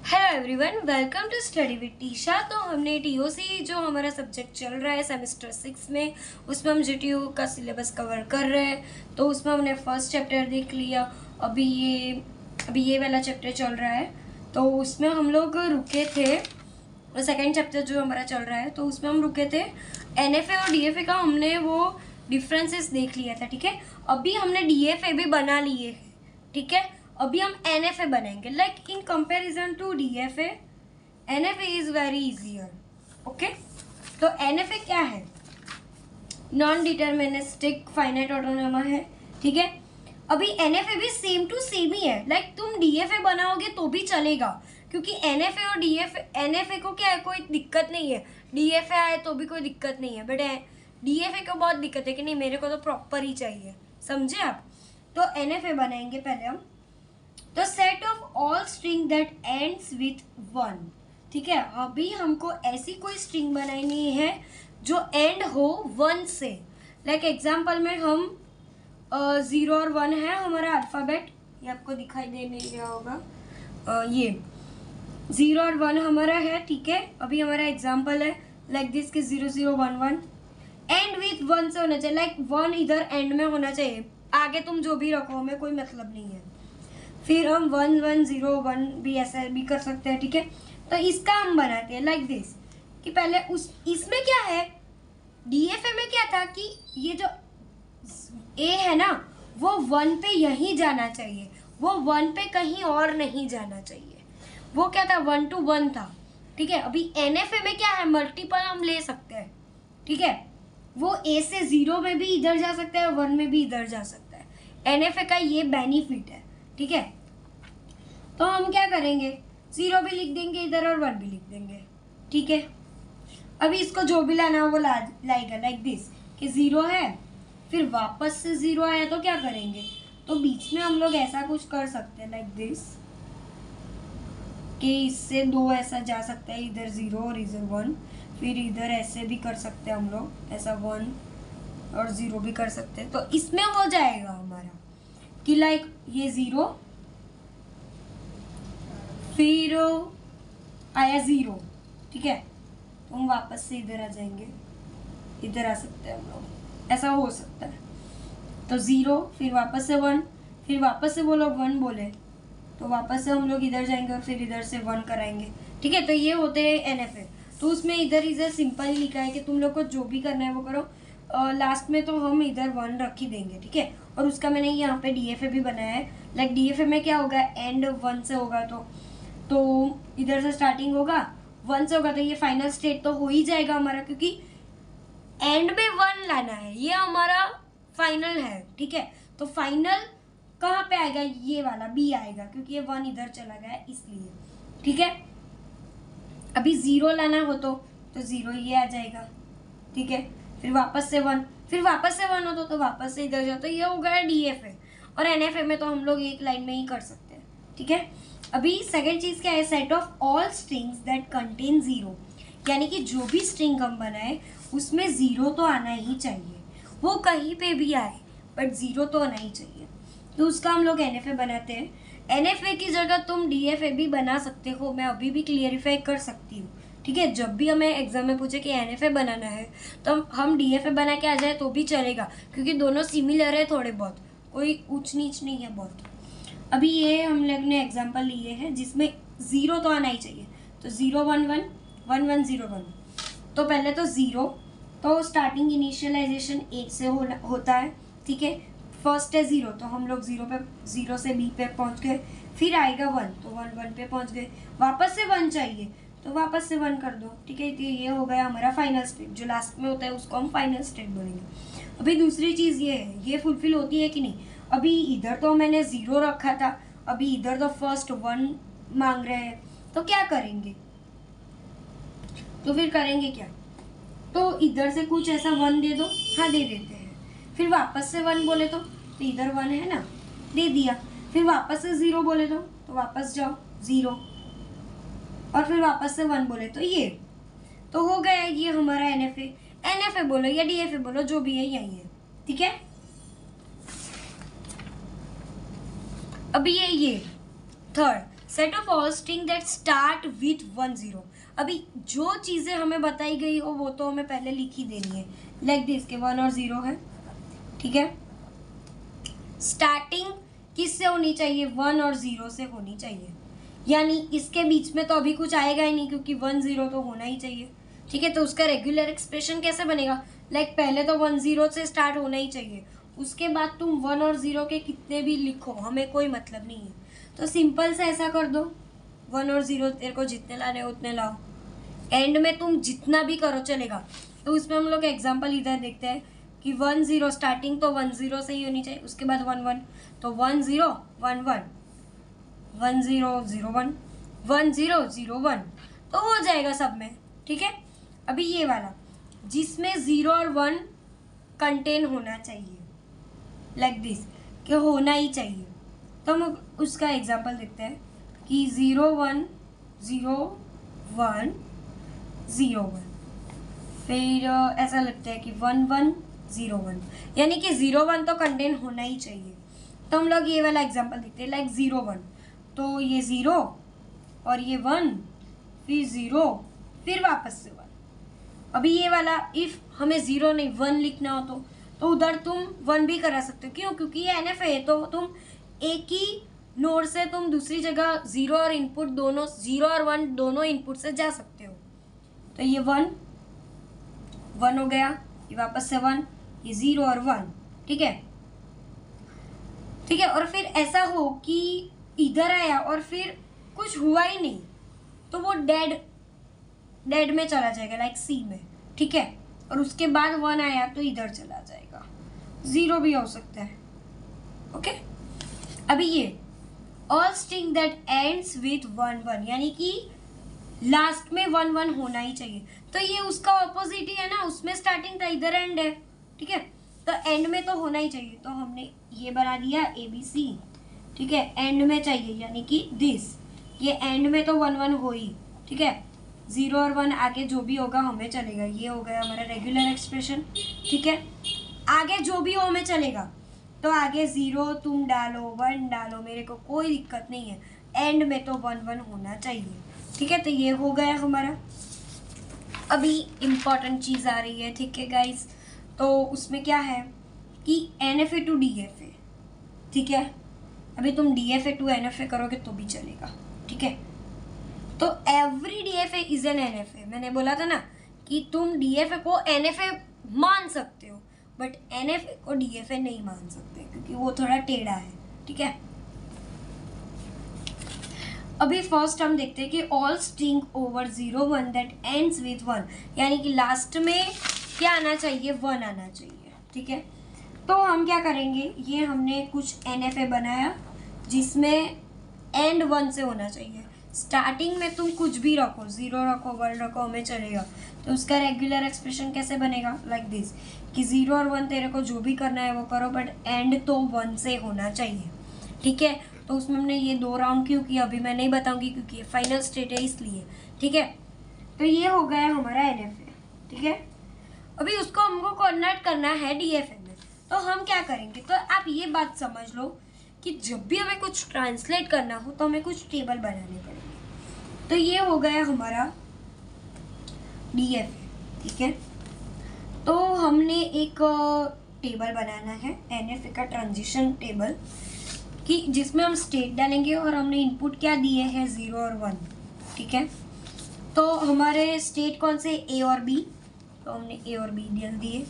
Hello everyone, welcome to study with Tisha. तो हमने TOC जो हमारा सब्जेक्ट चल रहा है सेमेस्टर 6 में, उसमें हम जीटीयू का सिलेबस कवर कर रहे हैं। तो उसमें हमने फर्स्ट चैप्टर देख लिया। अभी ये वाला चैप्टर चल रहा है। तो उसमें हम लोग रुके थे, सेकेंड चैप्टर जो हमारा चल रहा है, तो उसमें हम रुके थे एनएफए और डीएफए का हमने वो डिफरेंसेस देख लिया था। ठीक है, अभी हमने डीएफए भी बना लिए हैं। ठीक है, अभी हम एनएफए बनाएंगे। Like in comparison to DFA, NFA is very easier. Okay, तो एनएफए क्या है? नॉन डिटर्मिनिस्टिक फाइनाइट ऑटोनोमर है। ठीक है, अभी एनएफए भी सेम टू सेम ही है। लाइक तुम डीएफए बनाओगे तो भी चलेगा, क्योंकि एनएफए और डीएफए, एनएफए को क्या है, कोई दिक्कत नहीं है। डीएफए आए तो भी कोई दिक्कत नहीं है, बट डीएफए को बहुत दिक्कत है कि नहीं, मेरे को तो प्रॉपर ही चाहिए। समझे आप? तो एनएफए बनाएंगे पहले हम। तो set of all string that ends with 1। ठीक है, अभी हमको ऐसी कोई स्ट्रिंग बनानी है जो एंड हो 1 से। लाइक एग्जाम्पल में हम 0 और 1 है हमारा अल्फ़ाबेट, ये आपको दिखाई दे नहीं रहा होगा। ये 0 और 1 हमारा है। ठीक है, अभी हमारा एग्जाम्पल है लाइक दिस कि 0 0 1 1 एंड विथ 1 से होना चाहिए। लाइक 1 इधर एंड में होना चाहिए, आगे तुम जो भी रखो हमें कोई मतलब नहीं है। फिर हम 1 1 0 1 भी ऐसा भी कर सकते हैं। ठीक है, तो इसका हम बनाते हैं लाइक दिस कि पहले इसमें क्या है, डीएफए में क्या था कि ये जो ए है ना, वो 1 पे यहीं जाना चाहिए, वो 1 पे कहीं और नहीं जाना चाहिए। वो क्या था, 1 to 1 था। ठीक है, अभी एनएफए में क्या है, मल्टीपल हम ले सकते हैं। ठीक है, वो ए से 0 में भी इधर जा सकता है, 1 में भी इधर जा सकता है। एनएफए का ये बेनिफिट है। ठीक है, तो हम क्या करेंगे, 0 भी लिख देंगे इधर और 1 भी लिख देंगे। ठीक है, अभी इसको जो भी लाना है वो लाएगा लाइक दिस कि 0 है, फिर वापस से 0 आया तो क्या करेंगे, तो बीच में हम लोग ऐसा कुछ कर सकते हैं लाइक दिस कि इससे 2 ऐसा जा सकता है, इधर 0 और इधर 1। फिर इधर ऐसे भी कर सकते हैं हम लोग, ऐसा 1 और 0 भी कर सकते हैं। तो इसमें हो जाएगा हमारा कि लाइक ये 0, फिर आया 0। ठीक है, तो हम वापस से इधर आ जाएंगे, इधर आ सकते हैं हम लोग, ऐसा हो सकता है। तो 0, फिर वापस से 1, फिर वापस से वो लोग 1 बोले तो वापस से हम लोग इधर जाएंगे और फिर इधर से 1 कराएंगे। ठीक है, तो ये होते हैं एनएफए। तो उसमें इधर सिंपल ही लिखा है कि तुम लोग को जो भी करना है वो करो। लास्ट में तो हम इधर 1 रख ही देंगे। ठीक है, और उसका मैंने यहाँ पे डीएफए भी बनाया है। लाइक डीएफए में क्या होगा, एंड 1 से होगा तो इधर से स्टार्टिंग होगा, 1 से होगा, तो ये फाइनल स्टेट तो हो ही जाएगा हमारा, क्योंकि एंड में 1 लाना है, ये हमारा फाइनल है। ठीक है, तो फाइनल कहाँ पे आएगा, ये वाला बी आएगा, क्योंकि ये 1 इधर चला गया है इसलिए। ठीक है, अभी 0 लाना हो तो 0 ये आ जाएगा। ठीक है, फिर वापस से 1, फिर वापस से 1 हो तो वापस से इधर जाओ, तो ये हो गया डीएफए। और एनएफए में तो हम लोग एक लाइन में ही कर सकते हैं। ठीक है, अभी सेकेंड चीज क्या है, set of all strings that contain 0। यानी कि जो भी स्ट्रिंग हम बनाए उसमें 0 तो आना ही चाहिए, वो कहीं पे भी आए बट 0 तो आना ही चाहिए। तो उसका हम लोग एनएफए बनाते हैं। एनएफए की जगह तुम डीएफए भी बना सकते हो, मैं अभी भी क्लियरिफाई कर सकती हूँ। ठीक है, जब भी हमें एग्जाम में पूछे कि एनएफए बनाना है तो हम डीएफए बना के आ जाए तो भी चलेगा, क्योंकि दोनों सिमिलर है थोड़े बहुत, कोई ऊंच नीच नहीं है बहुत। अभी ये हम लोग ने एग्जाम्पल लिए हैं जिसमें 0 तो आना ही चाहिए। तो 0 1 1 1 1 0 1, तो पहले तो 0, तो स्टार्टिंग इनिशियलाइजेशन 1 से होता है। ठीक है, फर्स्ट है 0, तो हम लोग 0 से बी पे पहुंच गए। फिर आएगा 1, तो 1 1 पे पहुंच गए। वापस से 1 चाहिए तो वापस से 1 कर दो। ठीक है, तो ये हो गया हमारा फाइनल स्टेट, जो लास्ट में होता है उसको हम फाइनल स्टेट बोलेंगे। अभी दूसरी चीज़ ये है, ये फुलफिल होती है कि नहीं। अभी इधर तो मैंने 0 रखा था, अभी इधर तो फर्स्ट 1 मांग रहे हैं, तो क्या करेंगे, तो फिर करेंगे क्या, तो इधर से कुछ ऐसा 1 दे दो। हाँ, दे देते हैं। फिर वापस से 1 बोले तो इधर 1 है ना, दे दिया। फिर वापस से 0 बोले तो वापस जाओ 0, और फिर वापस से 1 बोले तो ये तो हो गया ये हमारा एनएफए। एनएफए बोलो या डीएफए बोलो, जो भी है यही है। ठीक है, अभी ये third set of all string that start with 1 0। अभी जो चीज़ें हमें बताई गई हो वो तो हमें पहले लिख ही देनी है, लाइक दिस के 1 और 0 है, ठीक है। स्टार्टिंग किससे होनी चाहिए? 1 और 0 से होनी चाहिए, यानी इसके बीच में तो अभी कुछ आएगा ही नहीं क्योंकि 1 0 तो होना ही चाहिए, ठीक है। तो उसका रेगुलर एक्सप्रेशन कैसे बनेगा? लाइक पहले तो 1 0 से स्टार्ट होना ही चाहिए, उसके बाद तुम 1 और 0 के कितने भी लिखो, हमें कोई मतलब नहीं है। तो सिंपल से ऐसा कर दो, 1 और 0 तेरे को जितने लाने उतने लाओ, एंड में तुम जितना भी करो चलेगा। तो इसमें हम लोग एग्जाम्पल इधर देखते हैं कि 1 0 स्टार्टिंग तो 1 0 से ही होनी चाहिए, उसके बाद 1 1, तो 1 0 1 1, 1 0 0 1, 1 0 0 1, तो हो जाएगा सब में, ठीक है। अभी ये वाला जिसमें 0 और 1 कंटेन होना चाहिए, लाइक दिस कि होना ही चाहिए, तो हम उसका एग्जाम्पल देखते हैं कि 0 1 0 1 0 1, फिर ऐसा लगता है कि 1 1 0 1, यानी कि 0 1 तो कंटेन होना ही चाहिए। तो हम लोग ये वाला एग्जाम्पल देखते हैं, लाइक 0 1, तो ये 0 और ये 1, फिर 0, फिर वापस से 1। अभी ये वाला इफ हमें 0 नहीं 1 लिखना हो तो उधर तुम 1 भी करा सकते हो, क्यों? क्योंकि ये NF है, तो तुम एक ही नोड से तुम दूसरी जगह 0 और इनपुट दोनों 0 और 1 दोनों इनपुट से जा सकते हो। तो ये 1 1 हो गया, ये वापस से 1, ये 0 और 1, ठीक है, ठीक है। और फिर ऐसा हो कि इधर आया और फिर कुछ हुआ ही नहीं, तो वो डेड में चला जाएगा, लाइक C में, ठीक है। और उसके बाद 1 आया तो इधर चला जाएगा, 0 भी हो सकता है, ओके। अभी ये all string that ends with 1 1, यानी कि लास्ट में 1 1 होना ही चाहिए। तो ये उसका ऑपोजिट ही है ना, उसमें स्टार्टिंग था, इधर एंड है, ठीक है। तो एंड में तो होना ही चाहिए, तो हमने ये बना दिया ABC, ठीक है। एंड में चाहिए यानी कि दिस, ये एंड में तो 1 1 हो ही, ठीक है। 0 और 1 आगे जो भी होगा हमें चलेगा, ये हो गया हमारा रेगुलर एक्सप्रेशन, ठीक है। आगे जो भी हो हमें चलेगा, तो आगे 0 तुम डालो 1 डालो, मेरे को कोई दिक्कत नहीं है, एंड में तो 1 1 होना चाहिए, ठीक है। तो ये हो गया हमारा। अभी इम्पॉर्टेंट चीज़ आ रही है, ठीक है गाइस, तो उसमें क्या है कि NFA टू DFA, ठीक है। अभी तुम DFA टू NFA करोगे तो भी चलेगा, ठीक है। तो every DFA is an NFA, मैंने बोला था ना कि तुम DFA को NFA मान सकते हो, बट NFA को DFA नहीं मान सकते क्योंकि वो थोड़ा टेढ़ा है, ठीक है। अभी फर्स्ट हम देखते हैं कि all string over 0 1 that ends with 1, यानी कि लास्ट में क्या आना चाहिए? 1 आना चाहिए, ठीक है। तो हम क्या करेंगे, ये हमने कुछ NFA बनाया जिसमें एंड 1 से होना चाहिए। स्टार्टिंग में तुम कुछ भी रखो, 0 रखो 1 रखो, हमें चलेगा। तो उसका रेगुलर एक्सप्रेशन कैसे बनेगा? लाइक दिस कि 0 और 1 तेरे को जो भी करना है वो करो, बट एंड तो 1 से होना चाहिए, ठीक है। तो उसमें हमने ये 2 राउंड क्यों किया अभी मैं नहीं बताऊंगी क्योंकि ये फाइनल स्टेट है इसलिए, ठीक है। तो ये हो गया हमारा NFA, ठीक है। अभी उसको हमको कन्वर्ट करना है DFA में, तो हम क्या करेंगे? तो आप ये बात समझ लो कि जब भी हमें कुछ ट्रांसलेट करना हो तो हमें कुछ टेबल बनाने पड़ेंगे। तो ये हो गया हमारा DFA, ठीक है। तो हमने एक टेबल बनाना है NFA का ट्रांजिशन टेबल, कि जिसमें हम स्टेट डालेंगे और हमने इनपुट क्या दिए हैं 0 और 1, ठीक है। तो हमारे स्टेट कौन से? A और B, तो हमने A और B डाल दिए।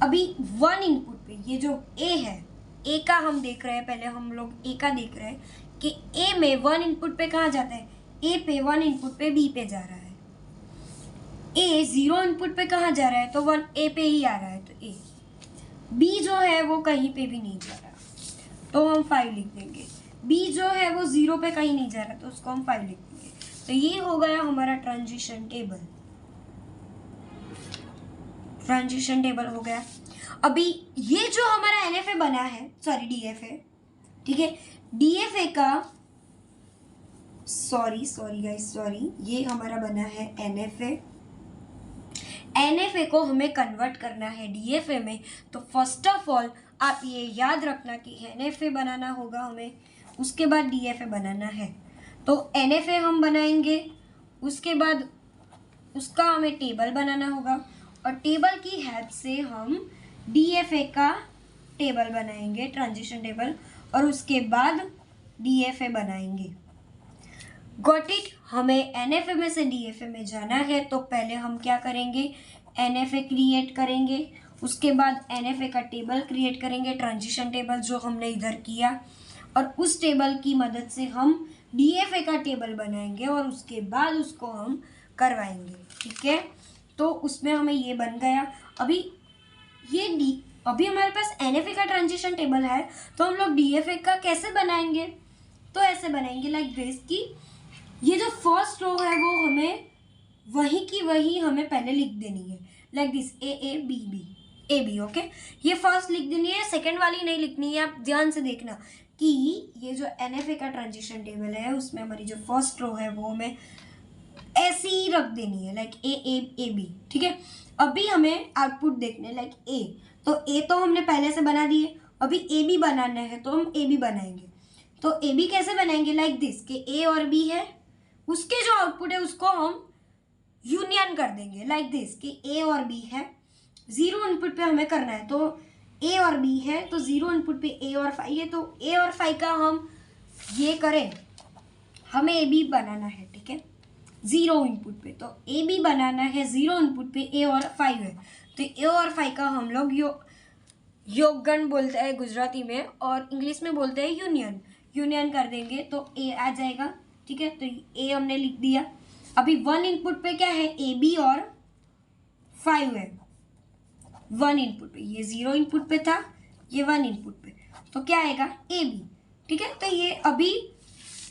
अभी 1 इनपुट पे ये जो A है, A का हम देख रहे हैं, पहले हम लोग A का देख रहे हैं कि A में 1 इनपुट पे कहाँ जाता है? A पे 1 इनपुट पे B पे जा रहा है। A 0 इनपुट पे कहाँ जा रहा है? तो 1 A पे ही आ रहा है, तो A। B जो है वो कहीं पे भी नहीं जा रहा, तो हम 5 लिख देंगे। B जो है वो 0 पे कहीं नहीं जा रहा, तो उसको हम 5 लिख देंगे। तो ये हो गया हमारा ट्रांजिशन टेबल, ट्रांजिशन टेबल हो गया। अभी ये जो हमारा NFA बना है, सॉरी DFA, ठीक है, DFA का सॉरी गाइस, ये हमारा बना है NFA। NFA को हमें कन्वर्ट करना है DFA में, तो फर्स्ट ऑफ ऑल आप ये याद रखना कि NFA बनाना होगा हमें, उसके बाद DFA बनाना है। तो NFA हम बनाएंगे, उसके बाद उसका हमें टेबल बनाना होगा और टेबल की हेल्प से हम DFA का टेबल बनाएंगे, ट्रांजिशन टेबल, और उसके बाद DFA बनाएंगे। Got it. हमें NFA में से DFA में जाना है तो पहले हम क्या करेंगे, NFA क्रिएट करेंगे, उसके बाद NFA का टेबल क्रिएट करेंगे, ट्रांजिशन टेबल जो हमने इधर किया, और उस टेबल की मदद से हम DFA का टेबल बनाएंगे और उसके बाद उसको हम करवाएंगे। ठीक है, तो उसमें हमें ये बन गया। अभी हमारे पास NFA का ट्रांजिशन टेबल है, तो हम लोग DFA का कैसे बनाएंगे, तो ऐसे बनाएंगे लाइक दिस कि ये जो फर्स्ट रो है वो हमें वही की वही हमें पहले लिख देनी है, like this A B okay. ये फर्स्ट लिख देनी है, सेकंड वाली नहीं लिखनी है। आप ध्यान से देखना कि ये जो NFA का ट्रांजिशन टेबल है उसमें हमारी जो फर्स्ट रो है वो हमें ऐसी ही रख देनी है, लाइक A B। ठीक है, अभी हमें आउटपुट देखने लाइक A, तो A तो हमने पहले से बना दिए, अभी AB बनाना है तो हम AB बनाएंगे। तो AB कैसे बनाएंगे, लाइक दिस कि A और B है, उसके जो आउटपुट है उसको हम यूनियन कर देंगे लाइक दिस कि A और B है, जीरो इनपुट पे हमें करना है, तो A और B है तो जीरो इनपुट पे A और फाई है, तो A और फाई का हम ये करें, हमें AB बनाना है। ठीक है, जीरो इनपुट पे, तो AB बनाना है, जीरो इनपुट पे A और फाई है, तो A और फाई का हम लोग योगगण बोलते हैं गुजराती में, और इंग्लिश में बोलते हैं यूनियन कर देंगे तो A आ जाएगा। ठीक है, तो A हमने लिख दिया। अभी वन इनपुट पे क्या है, AB और 5 है, वन इनपुट पे, ये जीरो इनपुट पे था, ये वन इनपुट पे, तो क्या आएगा AB। ठीक है, तो ये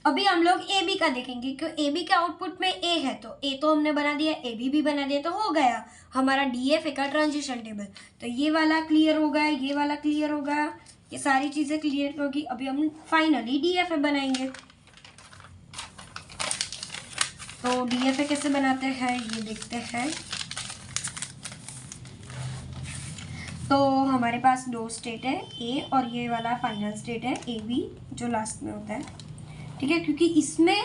अभी हम लोग AB का देखेंगे, क्योंकि AB के आउटपुट में A है, तो A तो हमने बना दिया, AB भी बना दिया, तो हो गया हमारा DFA का ट्रांजिशन टेबल। तो ये वाला क्लियर हो गया, ये वाला क्लियर हो गया, ये सारी चीज़ें क्लियर होगी। अभी हम फाइनली DFA बनाएंगे। तो DFA कैसे बनाते हैं ये देखते हैं। तो हमारे पास दो स्टेट है, A और ये वाला फाइनल स्टेट है AB जो लास्ट में होता है। ठीक है, क्योंकि इसमें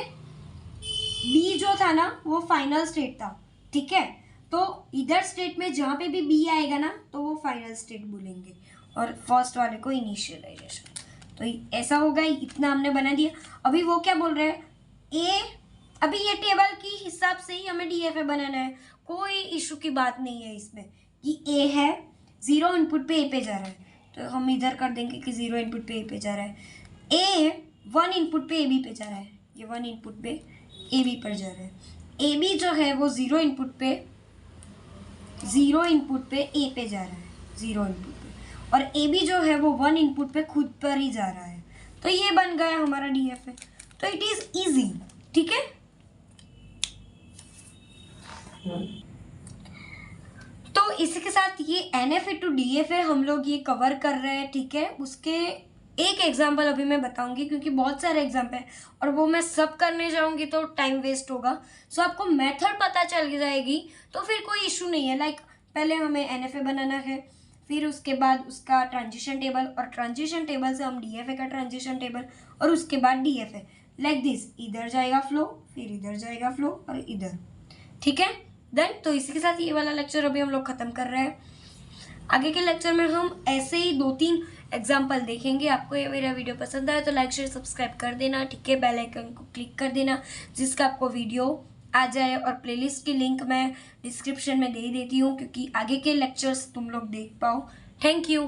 B जो था ना वो फाइनल स्टेट था। ठीक है, तो इधर स्टेट में जहाँ पे भी B आएगा ना तो वो फाइनल स्टेट बोलेंगे, और फर्स्ट वाले को इनिशियलाइजेशन। तो ऐसा होगा, इतना हमने बना दिया। अभी वो क्या बोल रहे हैं, A, अभी ये टेबल की हिसाब से ही हमें DFA बनाना है, कोई इशू की बात नहीं है इसमें कि A है, जीरो इनपुट पे A पे जा रहा है, तो हम इधर कर देंगे कि जीरो इनपुट पे A पे जा रहा है। A वन इनपुट पे AB पे जा रहा है, ये वन इनपुट पे AB पर जा रहा है। AB जो है वो जीरो इनपुट पे A पे जा रहा है, जीरो इनपुट पे, और AB जो है वो वन इनपुट पे खुद पर ही जा रहा है। तो ये बन गया हमारा DFA। तो इट इज इजी। ठीक है, तो इसी के साथ ये NFA to DFA हम लोग ये कवर कर रहे हैं। ठीक है, उसके एक एग्जाम्पल अभी मैं बताऊंगी, क्योंकि बहुत सारे एग्जाम्पल है और वो मैं सब करने जाऊंगी तो टाइम वेस्ट होगा। सो आपको मेथड पता चल जाएगी तो फिर कोई इशू नहीं है। लाइक पहले हमें NFA बनाना है, फिर उसके बाद उसका ट्रांजिशन टेबल, और ट्रांजिशन टेबल से हम DFA का ट्रांजिशन टेबल, और उसके बाद DFA लाइक दिस, इधर जाएगा फ्लो, फिर इधर जाएगा फ्लो, और इधर। ठीक है, देन तो इसी के साथ ये वाला लेक्चर अभी हम लोग ख़त्म कर रहे हैं। आगे के लेक्चर में हम ऐसे ही 2-3 एग्जाम्पल देखेंगे। आपको ये मेरा वीडियो पसंद आया तो लाइक शेयर सब्सक्राइब कर देना। ठीक है, बेल आइकन को क्लिक कर देना जिसका आपको वीडियो आ जाए, और प्लेलिस्ट की लिंक मैं डिस्क्रिप्शन में दे देती हूँ, क्योंकि आगे के लेक्चर्स तुम लोग देख पाओ। Thank you.